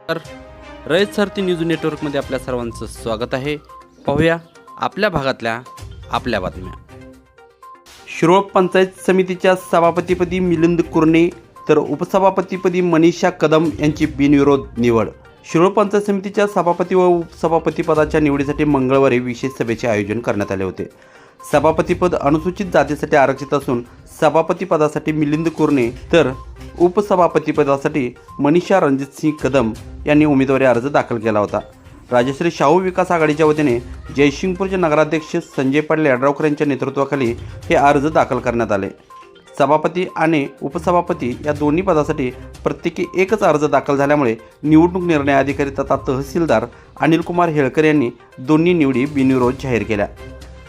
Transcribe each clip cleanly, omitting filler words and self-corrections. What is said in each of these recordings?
तर रयत सारथी न्यूज नेटवर्कमध्ये आपल्या सर्वांचं स्वागत आहे। पाहूया आपल्या भागातल्या आपल्या बातम्या। शिरोळ पंचायत समितीच्या सभापतीपदी मिलिंद कुरणे तर उपसभापतीपदी मनीषा कदम यांची बिनविरोध निवड। शिरोळ पंचायत समितीच्या सभापती व उपसभापती पदाच्या निवडीसाठी मंगळवारी विशेष सभेचे आयोजन करण्यात आले होते। सभापतीपद अनुसूचित जातीसाठी आरक्षित असून सभापती पदासाठी मिलिंद कुरणे तर उपसभापती पदासाठी मनीषा रणजितसिंह कदम यांनी उमेदवारी अर्ज दाखल केला होता। राजश्री शाहू विकास आघाडीच्या वतीने जयसिंगपूरचे नगराध्यक्ष संजय पाटील यड्रावकर यांच्या नेतृत्वाखाली हे अर्ज दाखल करण्यात आले। सभापती आणि उपसभापती या दोन्ही पदासाठी प्रत्येकी एकच अर्ज दाखल झाल्यामुळे निवडणूक निर्णय अधिकारी तथा तहसीलदार अनिल कुमार हेळकर यांनी दोन्ही निवडी बिनविरोध जाहीर केल्या।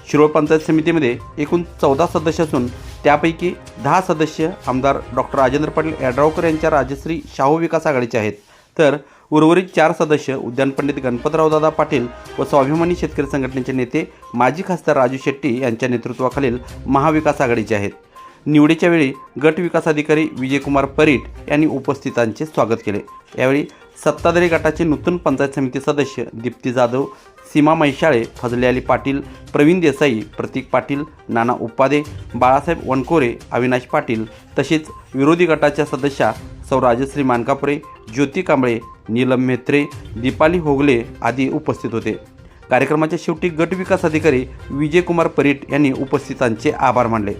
शिरोळ पंचायत समितीमध्ये एकूण 14 सदस्य असून त्यापैकी 10 सदस्य आमदार डॉक्टर राजेंद्र पाटील यड्रावकर यांच्या राजश्री शाहू विकास आघाडीचे आहेत, तर उर्वरित 4 सदस्य उद्यान पंडित गणपतरावदादा पाटील व स्वाभिमानी शेतकरी संघटनेचे नेते माजी खासदार राजू शेट्टी यांच्या नेतृत्वाखालील महाविकास आघाडीचे आहेत। निवडीच्या वेळी गट विकास अधिकारी विजयकुमार परीट यांनी उपस्थितांचे स्वागत केले। यावेळी सत्ताधारी गटाचे नूतन पंचायत समिती सदस्य दीप्ती जाधव, सीमा मैशाळे, फजले अली पाटील, प्रवीण देसाई, प्रतीक पाटील, नाना उपादे, बाळासाहेब वनकोरे, अविनाश पाटील तसेच विरोधी गटाच्या सदस्या सौ राजश्री मानकापुरे, ज्योती कांबळे, नीलम म्हेत्रे, दीपाली होगले आदी उपस्थित होते। कार्यक्रमाच्या शेवटी गट विकास अधिकारी विजयकुमार परीट यांनी उपस्थितांचे आभार मानले।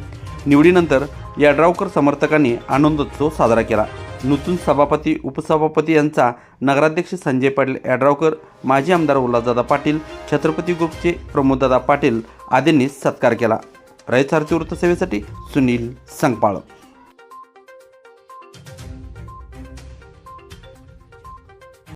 निवडीनंतर यड्रावकर समर्थकांनी आनंदोत्सव साजरा केला। नूतन सभापती उपसभापती यांचा नगराध्यक्ष संजय पाटील यड्रावकर, माजी आमदार उल्हासदादा पाटील, छत्रपती ग्रुपचे प्रमोददादा पाटील आदींनी सत्कार केला। रयत सारथी वृत्तसेवेसाठी सुनील संगपाळ।